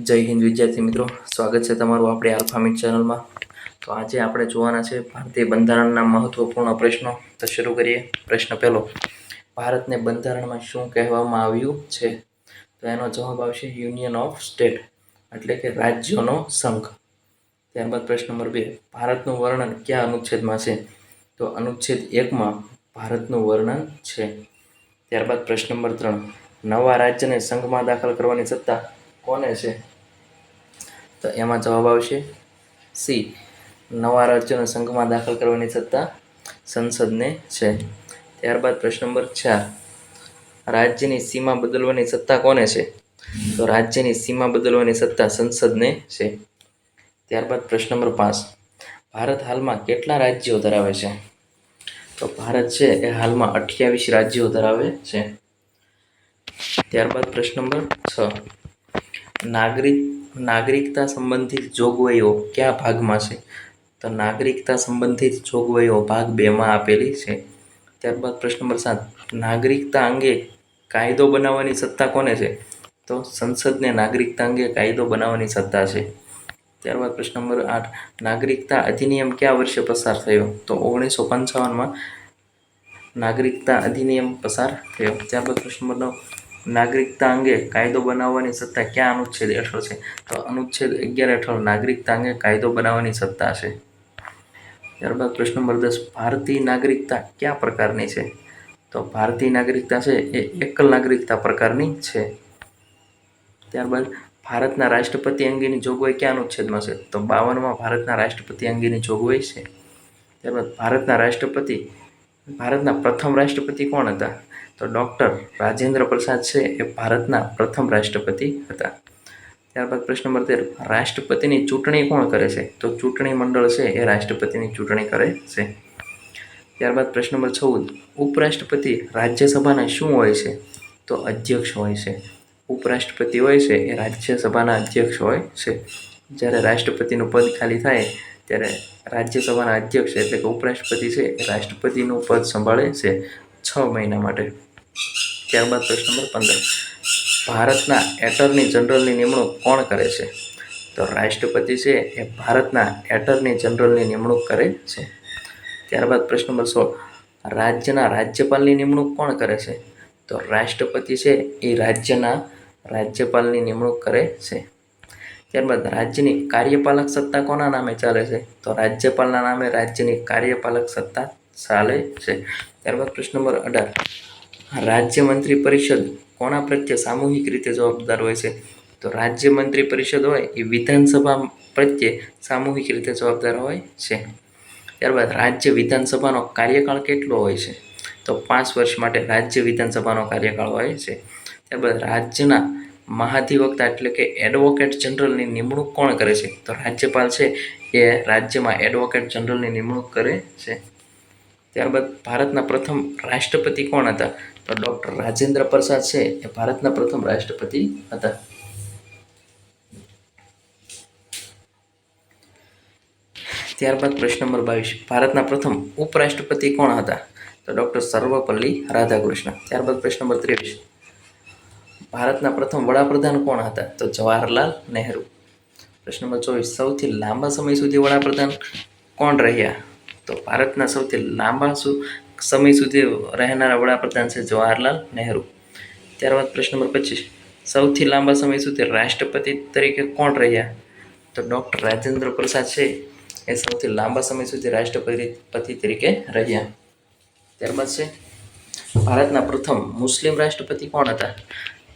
જય હિન્દ વિદ્યાર્થી મિત્રો, સ્વાગત છે તમારું આપણી આલ્ફા મીટ ચેનલમાં। તો આજે આપણે જોવાના છે ભારતીય બંધારણના મહત્વપૂર્ણ પ્રશ્નો। તો શરૂ કરીએ। પ્રશ્ન પહેલો, ભારતને બંધારણમાં શું કહેવામાં આવ્યું છે? તો એનો જવાબ આવશે યુનિયન ઓફ સ્ટેટ, એટલે કે રાજ્યોનો સંઘ। ત્યારબાદ પ્રશ્ન નંબર 2, ભારતનું વર્ણન કયા અનુચ્છેદમાં છે? તો અનુચ્છેદ 1માં ભારતનું વર્ણન છે। ત્યારબાદ પ્રશ્ન નંબર 3, નવા રાજ્યને સંઘમાં દાખલ કરવાની સત્તા કોને છે? તો એમાં જવાબ આવશે સી, નવા રાજ્યોને સંઘમાં દાખલ કરવાની સત્તા સંસદને છે। ત્યારબાદ પ્રશ્ન નંબર 4, રાજ્યની સીમા બદલવાની સત્તા કોને છે? તો રાજ્યની સીમા બદલવાની સત્તા સંસદને છે। ત્યારબાદ પ્રશ્ન નંબર 5, ભારત હાલમાં કેટલા રાજ્યો ધરાવે છે? તો ભારત છે એ હાલમાં 28 રાજ્યો ધરાવે છે। ત્યારબાદ પ્રશ્ન નંબર 6, નાગરિકતા સંબંધિત જોગવાઈઓ કયા ભાગમાં છે? તો નાગરિકતા સંબંધિત જોગવાઈઓ ભાગ 2માં આપેલી છે। ત્યારબાદ પ્રશ્ન નંબર 7, નાગરિકતા અંગે કાયદો બનાવવાની સત્તા કોને છે? તો સંસદને નાગરિકતા અંગે કાયદો બનાવવાની સત્તા છે। ત્યારબાદ પ્રશ્ન નંબર 8, નાગરિકતા અધિનિયમ કયા વર્ષે પસાર થયો? તો 1955માં નાગરિકતા અધિનિયમ પસાર થયો। ત્યારબાદ પ્રશ્ન નંબર 9, નાગરિકતા અંગે કાયદો બનાવવાની સત્તા કયા અનુચ્છેદ હેઠળ છે? તો અનુચ્છેદ 11 હેઠળ નાગરિકતા અંગે કાયદો બનાવવાની સત્તા છે। ત્યારબાદ પ્રશ્ન નંબર 10, ભારતીય નાગરિકતા કયા પ્રકારની છે? તો ભારતીય નાગરિકતા છે એ એકલ નાગરિકતા પ્રકારની છે। ત્યારબાદ ભારતના રાષ્ટ્રપતિ અંગેની જોગવાઈ કયા અનુચ્છેદમાં છે? તો 52માં ભારતના રાષ્ટ્રપતિ અંગેની જોગવાઈ છે। ત્યારબાદ ભારતના પ્રથમ રાષ્ટ્રપતિ કોણ હતા? તો ડૉક્ટર રાજેન્દ્ર પ્રસાદ છે એ ભારતના પ્રથમ રાષ્ટ્રપતિ હતા। ત્યારબાદ પ્રશ્ન નંબર 13, રાષ્ટ્રપતિની ચૂંટણી કોણ કરે છે? તો ચૂંટણી મંડળ છે એ રાષ્ટ્રપતિની ચૂંટણી કરે છે। ત્યારબાદ પ્રશ્ન નંબર 14, ઉપરાષ્ટ્રપતિ રાજ્યસભાના શું હોય છે? તો અધ્યક્ષ હોય છે। ઉપરાષ્ટ્રપતિ હોય છે એ રાજ્યસભાના અધ્યક્ષ હોય છે। જ્યારે રાષ્ટ્રપતિનું પદ ખાલી થાય ત્યારે રાજ્યસભાના અધ્યક્ષ એટલે કે ઉપરાષ્ટ્રપતિ છે એ રાષ્ટ્રપતિનું પદ સંભાળે છે 6 મહિના માટે। ત્યારબાદ પ્રશ્ન નંબર 15, ભારતના એટર્ની જનરલની નિમણૂક કોણ કરે છે? તો રાષ્ટ્રપતિ છે એ ભારતના એટર્ની જનરલની નિમણૂક કરે છે। ત્યારબાદ પ્રશ્ન નંબર 16, રાજ્યના રાજ્યપાલની નિમણૂક કોણ કરે છે? તો રાષ્ટ્રપતિ છે એ રાજ્યના રાજ્યપાલની નિમણૂક કરે છે। ત્યારબાદ રાજ્યની કાર્યપાલક સત્તા કોના નામે ચાલે છે? તો રાજ્યપાલના નામે રાજ્યની કાર્યપાલક સત્તા ચાલે છે। ત્યારબાદ પ્રશ્ન નંબર 18, રાજ્ય મંત્રી પરિષદ કોના પ્રત્યે સામૂહિક રીતે જવાબદાર હોય છે? તો રાજ્ય મંત્રી પરિષદ હોય એ વિધાનસભા પ્રત્યે સામૂહિક રીતે જવાબદાર હોય છે। ત્યારબાદ રાજ્ય વિધાનસભાનો કાર્યકાળ કેટલો હોય છે? તો 5 વર્ષ માટે રાજ્ય વિધાનસભાનો કાર્યકાળ હોય છે। ત્યારબાદ રાજ્યના મહાધિવક્તા એટલે કે એડવોકેટ જનરલની નિમણૂક કોણ કરે છે? તો રાજ્યપાલ છે એ રાજ્યમાં એડવોકેટ જનરલની નિમણૂક કરે છે। ત્યારબાદ ભારતના પ્રથમ રાષ્ટ્રપતિ કોણ હતા? તો ડૉક્ટર રાજેન્દ્ર પ્રસાદ છે એ ભારતના પ્રથમ રાષ્ટ્રપતિ હતા। ત્યારબાદ પ્રશ્ન નંબર 22, ભારતના પ્રથમ ઉપરાષ્ટ્રપતિ કોણ હતા? તો ડૉક્ટર સર્વપલ્લી રાધાકૃષ્ણ। ત્યારબાદ પ્રશ્ન નંબર 23, ભારતના પ્રથમ વડાપ્રધાન કોણ હતા? તો જવાહરલાલ નહેરુ। પ્રશ્ન નંબર 24, સૌથી લાંબા સમય સુધી વડાપ્રધાન કોણ રહ્યા? તો ભારતના સૌથી લાંબા સમય સુધી રહેનારા વડાપ્રધાન છે જવાહરલાલ નહેરુ। ત્યારબાદ પ્રશ્ન નંબર 25, સૌથી લાંબા સમય સુધી રાષ્ટ્રપતિ તરીકે કોણ રહ્યા? તો ડૉક્ટર રાજેન્દ્ર પ્રસાદ છે એ સૌથી લાંબા સમય સુધી રાષ્ટ્રપતિ તરીકે રહ્યા। ત્યારબાદ છે ભારતના પ્રથમ મુસ્લિમ રાષ્ટ્રપતિ કોણ હતા?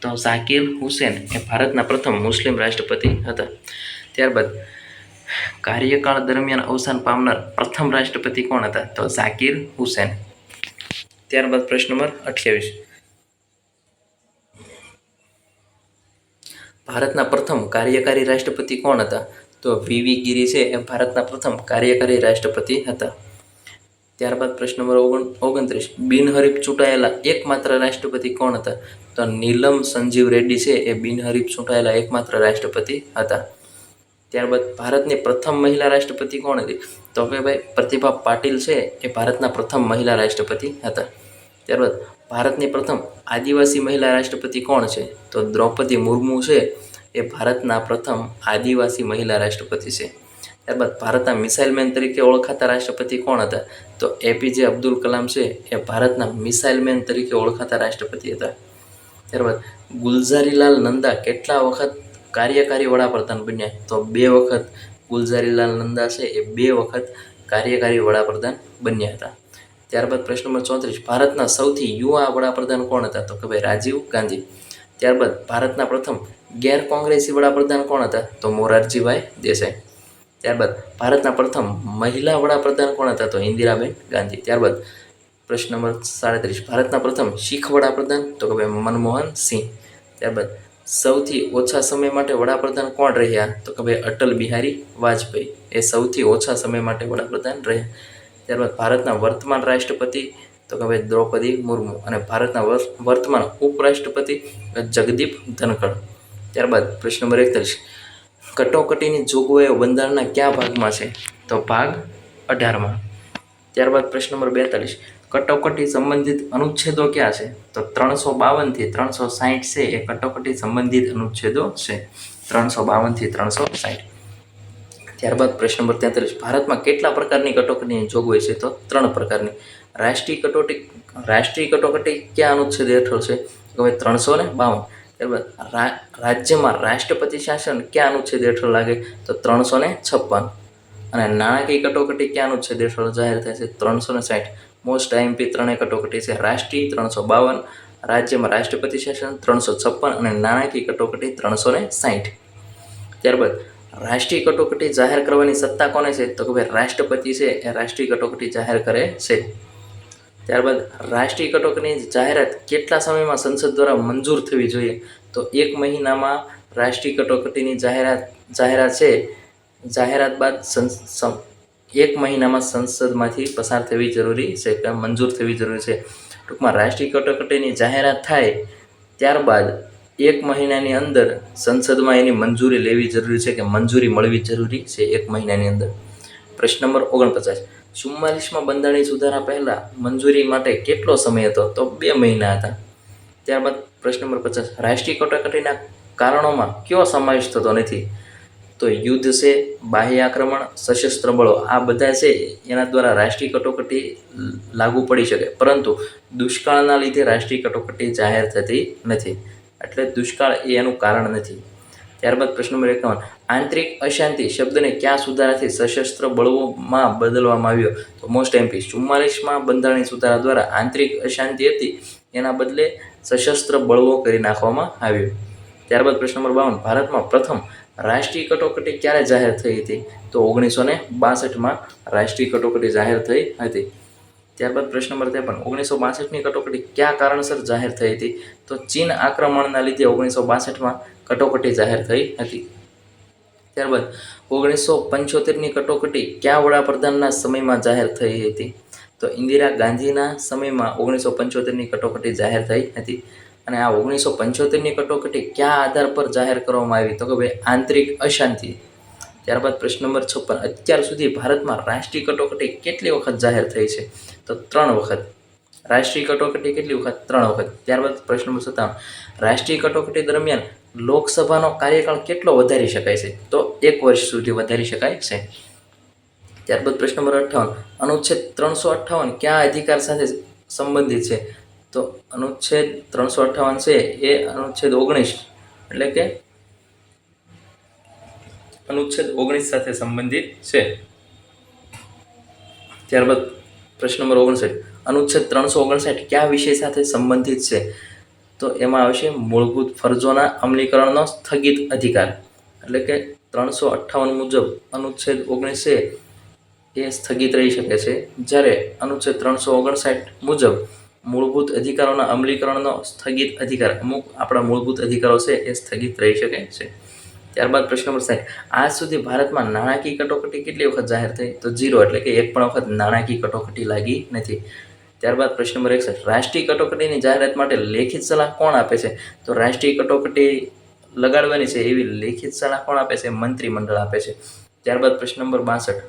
તો ઝાકિર હુસેન એ ભારતના પ્રથમ મુસ્લિમ રાષ્ટ્રપતિ હતા। ત્યારબાદ કાર્યકાળ દરમિયાન અવસાન પામનાર પ્રથમ રાષ્ટ્રપતિ કોણ હતા? તો ઝાકિર હુસેન। ત્યારબાદ પ્રશ્ન નંબર 28, ભારતના પ્રથમ કાર્યકારી રાષ્ટ્રપતિ કોણ હતા? તો વી ગિરી છે એ ભારતના પ્રથમ કાર્યકારી રાષ્ટ્રપતિ હતા। ત્યારબાદ પ્રશ્ન નંબર 29, બિનહરીફ ચૂંટાયેલા એકમાત્ર રાષ્ટ્રપતિ કોણ હતા? તો નીલમ સંજીવ રેડ્ડી છે એ બિનહરીફ ચૂંટાયેલા એકમાત્ર રાષ્ટ્રપતિ હતા। ત્યારબાદ ભારતની પ્રથમ મહિલા રાષ્ટ્રપતિ કોણ હતી? તો કે ભાઈ પ્રતિભા પાટીલ છે એ ભારતના પ્રથમ મહિલા રાષ્ટ્રપતિ હતા। ત્યારબાદ ભારતની પ્રથમ આદિવાસી મહિલા રાષ્ટ્રપતિ કોણ છે? તો દ્રૌપદી મુર્મુ છે એ ભારતના પ્રથમ આદિવાસી મહિલા રાષ્ટ્રપતિ છે. ત્યારબાદ ભારતના મિસાઇલ મેન તરીકે ઓળખાતા રાષ્ટ્રપતિ કોણ હતા? તો એપીજે અબ્દુલ કલામ છે એ ભારતના મિસાઇલ મેન તરીકે ઓળખાતા રાષ્ટ્રપતિ હતા. ત્યારબાદ ગુલઝારીલાલ નંદા કેટલા વખત કાર્યકારી વડાપ્રધાન બન્યા? તો 2 વખત ગુલઝારીલાલ નંદા છે એ 2 વખત કાર્યકારી વડાપ્રધાન બન્યા હતા. ત્યારબાદ પ્રશ્ન નંબર 34, ભારતના સૌથી યુવા વડાપ્રધાન કોણ હતા? તો કે ભાઈ રાજીવ ગાંધી. ત્યારબાદ ભારતના પ્રથમ ગેર કોંગ્રેસી વડાપ્રધાન કોણ હતા? તો મોરારજીભાઈ દેસાઈ. ત્યારબાદ ભારતના પ્રથમ મહિલા વડાપ્રધાન કોણ હતા? તો ઇન્દિરાબેન ગાંધી. ત્યારબાદ પ્રશ્ન નંબર 37, ભારતના પ્રથમ શીખ વડાપ્રધાન? તો કે ભાઈ મનમોહન સિંહ. ત્યારબાદ સૌથી ઓછા સમય માટે વડાપ્રધાન કોણ રહ્યા? તો કે ભાઈ અટલ બિહારી વાજપેયી. એ સૌથી ઓછા સમય માટે વડાપ્રધાન રહ્યા. ત્યારબાદ ભારતના વર્તમાન રાષ્ટ્રપતિ? તો કે ભાઈ દ્રૌપદી મુર્મુ. અને ભારતના વર્તમાન ઉપરાષ્ટ્રપતિ? જગદીપ ધનખડ. ત્યારબાદ પ્રશ્ન નંબર 41, કટોકટીની જોગવાઈઓ બંધારણના કયા ભાગમાં છે? તો ભાગ 18માં. ત્યારબાદ પ્રશ્ન નંબર 42, કટોકટી સંબંધિત અનુચ્છેદો ક્યાં છે? તો 352 થી 360 છે એ કટોકટી સંબંધિત અનુચ્છેદો છે. 352 થી 360. ત્યારબાદ પ્રશ્ન નંબર 43, ભારતમાં કેટલા પ્રકારની કટોકટીની જોગવાઈ છે? તો 3 પ્રકારની. રાષ્ટ્રીય કટોકટી કયા અનુચ્છેદ હેઠળ છે? તો હવે 352. ત્યારબાદ રાજ્યમાં રાષ્ટ્રપતિ શાસન કયા અનુચ્છેદ હેઠળ લાગે? તો 356. અને નાણાકીય કટોકટી કયા અનુચ્છેદ હેઠળ જાહેર થાય છે? 360. મોસ્ટ આઈએમપી ત્રણેય કટોકટી છે. રાષ્ટ્રીય 352, રાજ્યમાં રાષ્ટ્રપતિ શાસન 356 અને નાણાકીય કટોકટી 360. ત્યારબાદ રાષ્ટ્રીય કટોકટી જાહેર કરવાની સત્તા કોને છે? તો કે ભાઈ રાષ્ટ્રપતિ છે એ રાષ્ટ્રીય કટોકટી જાહેર કરે છે. ત્યારબાદ રાષ્ટ્રીય કટોકટીની જાહેરાત કેટલા સમયમાં સંસદ દ્વારા મંજૂર થવી જોઈએ? તો 1 મહિનામાં રાષ્ટ્રીય કટોકટીની જાહેરાત બાદ 1 મહિનામાં સંસદમાંથી પસાર થવી જરૂરી છે કે મંજૂર થવી જરૂરી છે. ટૂંકમાં રાષ્ટ્રીય કટોકટીની જાહેરાત થાય ત્યારબાદ 1 મહિનાની અંદર સંસદમાં એની મંજૂરી લેવી જરૂરી છે કે મંજૂરી મળવી જરૂરી છે 1 મહિનાની અંદર. પ્રશ્ન નંબર 49, 44માં બંધારણીય સુધારા પહેલાં મંજૂરી માટે કેટલો સમય હતો? તો 2 મહિના હતા. ત્યારબાદ પ્રશ્ન નંબર 50, રાષ્ટ્રીય કટોકટીના કારણોમાં કયો સમાવેશ થતો નથી? તો યુદ્ધ છે, બાહ્ય આક્રમણ, સશસ્ત્ર બળો, આ બધા છે એના દ્વારા રાષ્ટ્રીય કટોકટી લાગુ પડી શકે, પરંતુ દુષ્કાળના લીધે રાષ્ટ્રીય કટોકટી જાહેર થતી નથી. એટલે દુષ્કાળ એ એનું કારણ નથી. ત્યારબાદ પ્રશ્ન નંબર 51, આંતરિક અશાંતિ શબ્દને કયા સુધારાથી સશસ્ત્ર બળોમાં બદલવામાં આવ્યો? તો મોસ્ટ એમપી 44માં બંધારણીય સુધારા દ્વારા આંતરિક અશાંતિ હતી એના બદલે સશસ્ત્ર બળવો કરી નાખવામાં આવ્યો. ત્યારબાદ પ્રશ્ન નંબર 52, ભારતમાં પ્રથમ રાષ્ટ્રીય કટોકટી ક્યારે જાહેર થઈ હતી? તો 1962માં રાષ્ટ્રીય કટોકટી જાહેર થઈ હતી. ત્યારબાદ પ્રશ્ન નંબર 53, 1962ની કટોકટી કયા કારણસર જાહેર થઈ હતી? તો ચીન આક્રમણના લીધે 1962માં કટોકટી જાહેર થઈ હતી. ત્યારબાદ 1975ની કટોકટી કયા વડાપ્રધાનના સમયમાં જાહેર થઈ હતી? તો ઇન્દિરા ગાંધીના સમયમાં 1975ની કટોકટી જાહેર થઈ હતી. અને આ 1975ની કટોકટી કયા આધાર પર જાહેર કરવામાં આવી? તો કે ભાઈ આંતરિક અશાંતિ. ત્યારબાદ પ્રશ્ન નંબર 56, અત્યાર સુધી ભારતમાં રાષ્ટ્રીય કટોકટી કેટલી વખત જાહેર થઈ છે? તો 3 વખત. રાષ્ટ્રીય કટોકટી કેટલી વખત? 3 વખત. ત્યારબાદ પ્રશ્ન નંબર 57, રાષ્ટ્રીય કટોકટી દરમિયાન લોકસભાનો કાર્યકાળ કેટલો વધારી શકાય છે? તો 1 વર્ષ સુધી વધારી શકાય છે. ત્યારબાદ પ્રશ્ન નંબર 58, અનુચ્છેદ 358 કયા અધિકાર સાથે સંબંધિત છે? તો અનુચ્છેદ 358 છે એ અનુચ્છેદ 19 એટલે કે અનુચ્છેદ 19 સાથે સંબંધિત છે. ત્યારબાદ પ્રશ્ન નંબર 59, અનુચ્છેદ 359 કયા વિષય સાથે સંબંધિત છે? તો એમાં આવશે મૂળભૂત ફરજોના અમલીકરણનો સ્થગિત અધિકાર. એટલે કે 358 મુજબ અનુચ્છેદ 19 છે એ સ્થગિત રહી શકે છે, જ્યારે અનુચ્છેદ 359 મુજબ મૂળભૂત અધિકારોના અમલીકરણનો સ્થગિત અધિકાર, અમુક આપણા મૂળભૂત અધિકારો છે એ સ્થગિત રહી શકે છે. ત્યારબાદ પ્રશ્ન નંબર 60, આજ સુધી ભારતમાં નાણાકીય કટોકટી કેટલી વખત જાહેર થઈ? તો 0, એટલે કે 1 પણ વખત નાણાકીય કટોકટી લાગી નથી. ત્યારબાદ પ્રશ્ન નંબર 61, રાષ્ટ્રીય કટોકટીની જાહેરાત માટે લેખિત સલાહ કોણ આપે છે? તો રાષ્ટ્રીય કટોકટી લગાડવાની છે એવી લેખિત સલાહ કોણ આપે છે? મંત્રીમંડળ આપે છે. ત્યારબાદ પ્રશ્ન નંબર 62,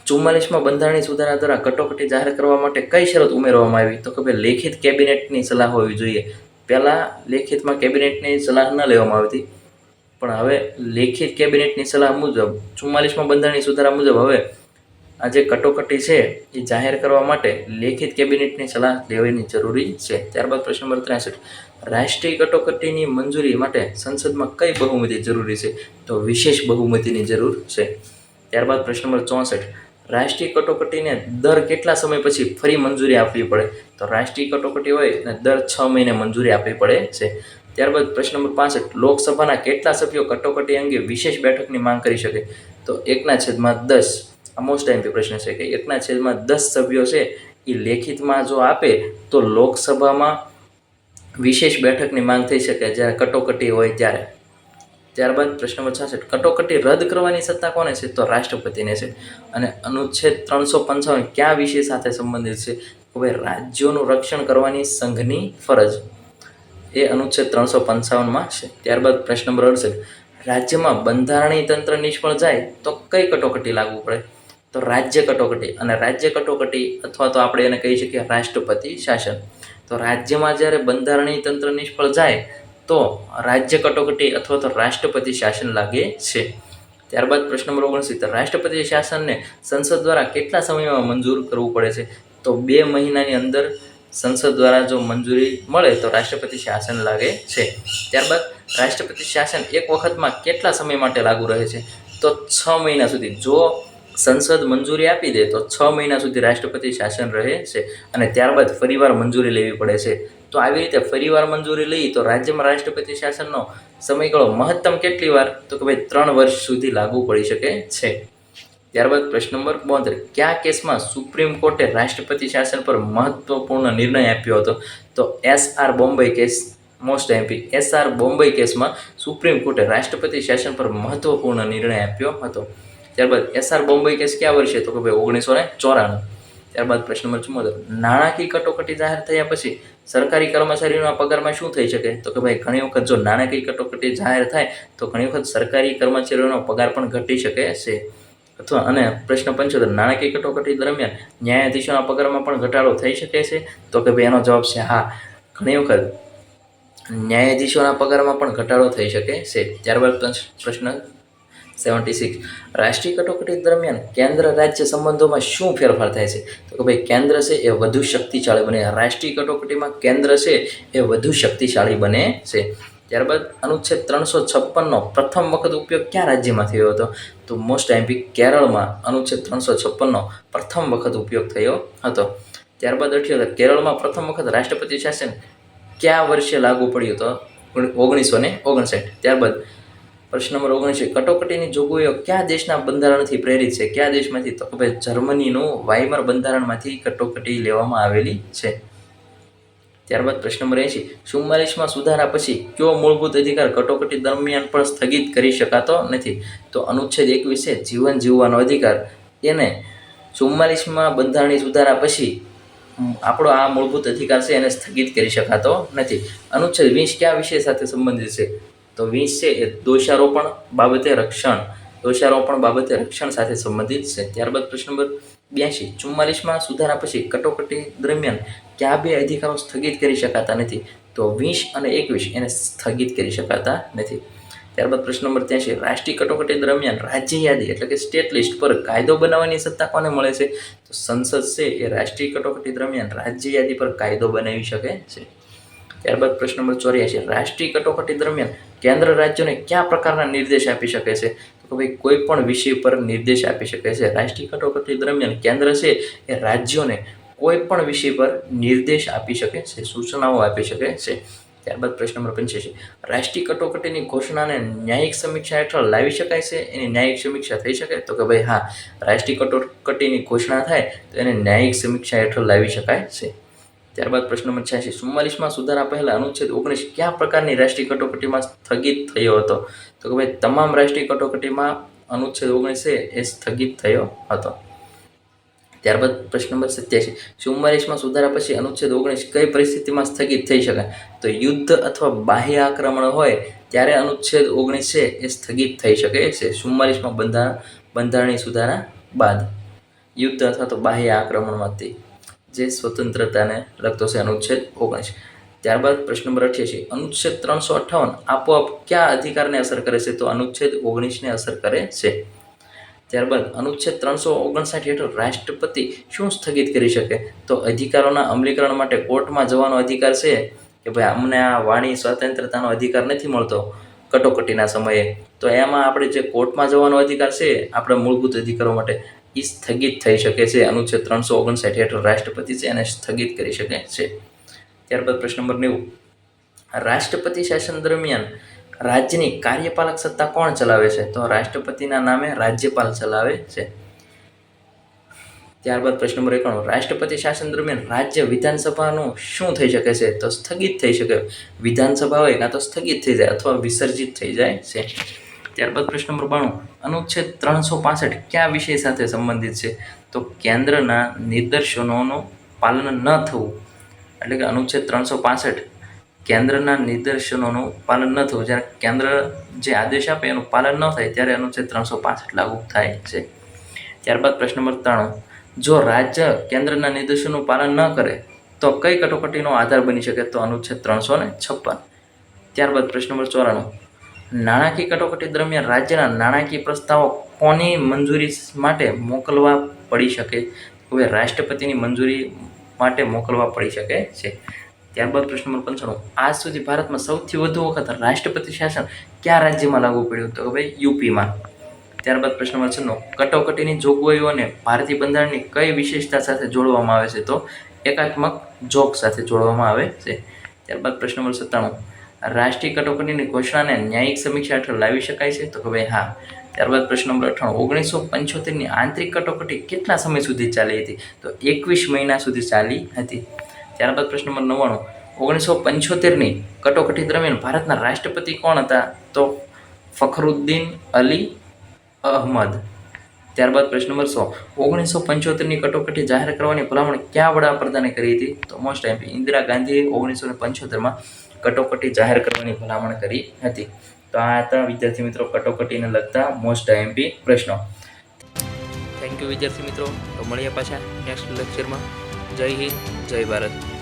44માં બંધારણીય સુધારા દ્વારા કટોકટી જાહેર કરવા માટે કઈ શરત ઉમેરવામાં આવી? તો કે ભાઈ લેખિત કેબિનેટની સલાહ હોવી જોઈએ. પહેલાં લેખિતમાં કેબિનેટની સલાહ ન લેવામાં આવતી, પણ હવે લેખિત કેબિનેટની સલાહ મુજબ 44માં બંધારણીય સુધારા મુજબ હવે આ જે કટોકટી છે એ જાહેર કરવા માટે લેખિત કેબિનેટની સલાહ લેવાની જરૂરી છે. ત્યારબાદ પ્રશ્ન નંબર 63, રાષ્ટ્રીય કટોકટીની મંજૂરી માટે સંસદમાં કઈ બહુમતી જરૂરી છે? તો વિશેષ બહુમતીની જરૂર છે. ત્યારબાદ પ્રશ્ન નંબર 64, રાષ્ટ્રીય કટોકટીને દર કેટલા સમય પછી ફરી મંજૂરી આપવી પડે? તો રાષ્ટ્રીય કટોકટી હોય અને દર 6 મહિને મંજૂરી આપવી પડે છે. ત્યારબાદ પ્રશ્ન નંબર 65, લોકસભાના કેટલા સભ્યો કટોકટી અંગે વિશેષ બેઠકની માંગ કરી શકે? તો 1/10. આ મોસ્ટ ટાઈમથી પ્રશ્ન છે કે 1/10 સભ્યો છે એ લેખિતમાં જો આપે તો લોકસભામાં વિશેષ બેઠકની માંગ થઈ શકે જ્યારે કટોકટી હોય ત્યારે. ત્યારબાદ પ્રશ્ન નંબર 66, કટોકટી રદ કરવાની સત્તા કોને છે? તો રાષ્ટ્રપતિને છે. અને અનુચ્છેદ 355 કયા વિષય સાથે સંબંધિત છે? તો ભાઈ રાજ્યોનું રક્ષણ કરવાની સંઘની ફરજ એ અનુચ્છેદ 355માં છે. ત્યારબાદ પ્રશ્ન નંબર 68, રાજ્યમાં બંધારણીય તંત્ર નિષ્ફળ જાય તો કઈ કટોકટી લાગુ પડે? તો રાજ્ય કટોકટી. અને રાજ્ય કટોકટી અથવા તો આપણે એને કહી શકીએ રાષ્ટ્રપતિ શાસન. તો રાજ્યમાં જ્યારે બંધારણીય તંત્ર નિષ્ફળ જાય તો રાજ્ય કટોકટી અથવા તો રાષ્ટ્રપતિ શાસન લાગે છે. ત્યારબાદ પ્રશ્ન નંબર 69, રાષ્ટ્રપતિ શાસનને સંસદ દ્વારા કેટલા સમયમાં મંજૂર કરવું પડે છે? તો 2 મહિનાની અંદર સંસદ દ્વારા જો મંજૂરી મળે તો રાષ્ટ્રપતિ શાસન લાગે છે. ત્યારબાદ રાષ્ટ્રપતિ શાસન એક વખતમાં કેટલા સમય માટે લાગુ રહે છે? તો 6 મહિના સુધી. જો સંસદ મંજૂરી આપી દે તો 6 મહિના સુધી રાષ્ટ્રપતિ શાસન રહે છે અને ત્યારબાદ ફરીવાર મંજૂરી લેવી પડે છે. તો આવી રીતે ફરીવાર મંજૂરી લઈ તો રાજ્યમાં રાષ્ટ્રપતિ શાસનનો સમયગાળો મહત્તમ કેટલી વાર? તો કે ભાઈ 3 વર્ષ સુધી લાગુ પડી શકે છે. ત્યારબાદ પ્રશ્ન નંબર 72, કયા કેસમાં સુપ્રીમ કોર્ટે રાષ્ટ્રપતિ શાસન પર મહત્વપૂર્ણ નિર્ણય આપ્યો હતો? તો SR Bombay case. Most MP SR Bombay કેસમાં સુપ્રીમ કોર્ટે રાષ્ટ્રપતિ શાસન પર મહત્વપૂર્ણ નિર્ણય આપ્યો હતો. ત્યારબાદ SR બોમ્બે કેસ કયા વર્ષે? તો કે ભાઈ 1994. ત્યારબાદ પ્રશ્ન નંબર 74, નાણાકીય કટોકટી જાહેર થયા પછી સરકારી કર્મચારીઓના પગારમાં શું થઈ શકે? તો કે ભાઈ ઘણી વખત જો નાણાકીય કટોકટી જાહેર થાય તો ઘણી વખત સરકારી કર્મચારીઓનો પગાર પણ ઘટી શકે છે. અથવા અને પ્રશ્ન 75, નાણાકીય કટોકટી દરમિયાન ન્યાયાધીશોના પગારમાં પણ ઘટાડો થઈ શકે છે? તો કે ભાઈ એનો જવાબ છે હા. ઘણી વખત ન્યાયાધીશોના પગારમાં પણ ઘટાડો થઈ શકે છે. ત્યારબાદ પ્રશ્ન 76, રાષ્ટ્રીય કટોકટી દરમિયાન કેન્દ્ર રાજ્ય સંબંધોમાં શું ફેરફાર થાય છે? તો કે ભાઈ કેન્દ્ર છે એ વધુ શક્તિશાળી બને. રાષ્ટ્રીય કટોકટીમાં કેન્દ્ર છે એ વધુ શક્તિશાળી બને છે. ત્યારબાદ અનુચ્છેદ 356નો પ્રથમ વખત ઉપયોગ કયા રાજ્યમાં થયો હતો? તો મોસ્ટ એમપી કેરળમાં અનુચ્છેદ 356નો પ્રથમ વખત ઉપયોગ થયો હતો. ત્યારબાદ 78, કેરળમાં પ્રથમ વખત રાષ્ટ્રપતિ શાસન કયા વર્ષે લાગુ પડ્યું? તો 1959. ત્યારબાદ પ્રશ્ન નંબર 79, કટોકટીની જોગવાઈઓ કયા દેશના બંધારણથી પ્રેરિત છે? કયા દેશમાંથી? તો કે ભાઈ જર્મનીનું વાઇમર બંધારણમાંથી કટોકટી લેવામાં આવેલી છે. ત્યારબાદ પ્રશ્ન નંબર 80, 44માં સુધારા પછી કયો મૂળભૂત અધિકાર કટોકટી દરમિયાન પણ સ્થગિત કરી શકાતો નથી? તો અનુચ્છેદ 21 છે જીવન જીવવાનો અધિકાર. એને 44માં બંધારણીય સુધારા પછી આપણો આ મૂળભૂત અધિકાર છે એને સ્થગિત કરી શકાતો નથી. અનુચ્છેદ 20 કયા વિષય સાથે સંબંધિત છે? તો 20 છે એ દોષારોપણ બાબતે રક્ષણ સાથે સંબંધિત છે. ત્યારબાદ પ્રશ્ન નંબર 82, 44માં સુધારા પછી કટોકટી દરમિયાન કયા 2 અધિકારો સ્થગિત કરી શકાતા નથી? તો 20 અને 21 એને સ્થગિત કરી શકાતા નથી. ત્યારબાદ પ્રશ્ન નંબર 83, રાષ્ટ્રીય કટોકટી દરમિયાન રાજ્ય યાદી એટલે કે સ્ટેટ લિસ્ટ પર કાયદો બનાવવાની સત્તા કોને મળે છે? તો સંસદ છે એ રાષ્ટ્રીય કટોકટી દરમિયાન રાજ્ય યાદી પર કાયદો બનાવી શકે છે. ત્યારબાદ પ્રશ્ન નંબર 84, રાષ્ટ્રીય કટોકટી દરમિયાન કેન્દ્ર રાજ્યોને કયા પ્રકારના નિર્દેશ આપી શકે છે? તો ભાઈ કોઈ પણ વિષય પર નિર્દેશ આપી શકે છે. રાષ્ટ્રીય કટોકટી દરમિયાન કેન્દ્ર છે એ રાજ્યોને કોઈ પણ વિષય પર નિર્દેશ આપી શકે છે, સૂચનાઓ આપી શકે છે. ત્યારબાદ પ્રશ્ન નંબર 85, રાષ્ટ્રીય કટોકટીની ઘોષણાને ન્યાયિક સમીક્ષા હેઠળ લાવી શકાય છે? એની ન્યાયિક સમીક્ષા થઈ શકે? તો કે ભાઈ હા, રાષ્ટ્રીય કટોકટીની ઘોષણા થાય તો એને ન્યાયિક સમીક્ષા હેઠળ લાવી શકાય છે. ત્યારબાદ પ્રશ્ન નંબર 86, 44માં સુધારા પહેલા અનુચ્છેદ 19 કયા પ્રકારની રાષ્ટ્રીય કટોકટીમાં સ્થગિત થયો હતો? તો કે ભાઈ તમામ રાષ્ટ્રીય કટોકટીમાં અનુચ્છેદ 19 છે એ સ્થગિત થયો હતો. ત્યારબાદ પ્રશ્ન નંબર 87, 44માં સુધારા પછી અનુચ્છેદ 19 કઈ પરિસ્થિતિમાં સ્થગિત થઈ શકાય? તો યુદ્ધ અથવા બાહ્ય આક્રમણ હોય ત્યારે અનુચ્છેદ 19 છે એ સ્થગિત થઈ શકે છે. 44માં બંધારણીય સુધારા બાદ યુદ્ધ અથવા તો બાહ્ય આક્રમણમાંથી જે સ્વતંત્રતાને લગતો છે અનુચ્છેદ 19. ત્યારબાદ પ્રશ્ન નંબર 88, અનુચ્છેદ 358 આપોઆપ કયા અધિકારને અસર કરે છે? તો અનુચ્છેદ 19ને અસર કરે છે. ત્યારબાદ અનુચ્છેદ 359 હેઠળ રાષ્ટ્રપતિ શું સ્થગિત કરી શકે? તો અધિકારોના અમલીકરણ માટે કોર્ટમાં જવાનો અધિકાર છે કે ભાઈ અમને આ વાણી સ્વતંત્રતાનો અધિકાર નથી મળતો કટોકટીના સમયે, તો એમાં આપણે જે કોર્ટમાં જવાનો અધિકાર છે આપણા મૂળભૂત અધિકારો માટે, એ સ્થગિત થઈ શકે છે. અનુચ્છેદ 359 હેઠળ રાષ્ટ્રપતિ છે એને સ્થગિત કરી શકે છે. ત્યારબાદ પ્રશ્ન નંબર 90, રાષ્ટ્રપતિ શાસન દરમિયાન રાજ્યની કાર્યપાલક સત્તા કોણ ચલાવે છે? તો રાષ્ટ્રપતિના નામે રાજ્યપાલ ચલાવે છે. ત્યારબાદ પ્રશ્ન નંબર 91, રાષ્ટ્રપતિ શાસન દરમિયાન રાજ્ય વિધાનસભાનું શું થઈ શકે છે? તો સ્થગિત થઈ શકે. વિધાનસભા હોય કાં તો સ્થગિત થઈ જાય અથવા વિસર્જિત થઈ જાય છે. ત્યારબાદ પ્રશ્ન નંબર 92, અનુચ્છેદ 365 કયા વિષય સાથે સંબંધિત છે? તો કેન્દ્રના નિર્દેશોનું પાલન ન થવું, એટલે કે અનુચ્છેદ 365 કેન્દ્રના નિર્દેશનોનું પાલન ન થવું, જ્યારે કેન્દ્ર જે આદેશ આપે એનું પાલન ન થાય ત્યારે અનુચ્છેદ 365 લાગુ થાય છે. ત્યારબાદ પ્રશ્ન નંબર 93, જો રાજ્ય કેન્દ્રના નિર્દેશોનું પાલન ન કરે તો કઈ કટોકટીનો આધાર બની શકે? તો અનુચ્છેદ 356. ત્યારબાદ પ્રશ્ન નંબર 94, નાણાકીય કટોકટી દરમિયાન રાજ્યના નાણાકીય પ્રસ્તાવો કોની મંજૂરી માટે મોકલવા પડી શકે? હવે રાષ્ટ્રપતિની મંજૂરી માટે મોકલવા પડી શકે છે. ત્યારબાદ પ્રશ્ન નંબર 95, આજ સુધી ભારતમાં સૌથી વધુ વખત રાષ્ટ્રપતિ શાસન કયા રાજ્યમાં લાગુ પડ્યું? તો ભાઈ યુપીમાં. ત્યારબાદ પ્રશ્ન નંબર 96, કટોકટીની જોગવાઈઓને ભારતીય બંધારણની કઈ વિશેષતા સાથે જોડવામાં આવે છે? તો એકાત્મક જોગ સાથે જોડવામાં આવે છે. ત્યારબાદ પ્રશ્ન નંબર 97, રાષ્ટ્રીય કટોકટીની ઘોષણાને ન્યાયિક સમીક્ષા હેઠળ લાવી શકાય છે? તો કે ભાઈ હા. ત્યારબાદ પ્રશ્ન નંબર 98, 1975ની આંતરિક કટોકટી કેટલા સમય સુધી ચાલી હતી? તો 21 મહિના સુધી ચાલી હતી. ત્યારબાદ પ્રશ્ન નંબર 99, 1975ની કટોકટી દરમિયાન ભારતના રાષ્ટ્રપતિ કોણ હતા? તો ફખરુદ્દીન અલી અહમદ. ત્યારબાદ પ્રશ્ન નંબર 100, 1975ની કટોકટી જાહેર કરવાની ભલામણ કયા વડાપ્રધાને કરી હતી? તો મોસ્ટ એમપી ઇન્દિરા ગાંધીએ 1975માં કટોકટી જાહેર કરવાની ભલામણ કરી હતી. તો આ હતા વિદ્યાર્થી મિત્રો કટોકટીને લગતા મોસ્ટ એમપી પ્રશ્નો. થેન્ક યુ વિદ્યાર્થી મિત્રો. તો મળીએ પાછા નેક્સ્ટ લેક્ચરમાં. જય હિન્દ, જય ભારત.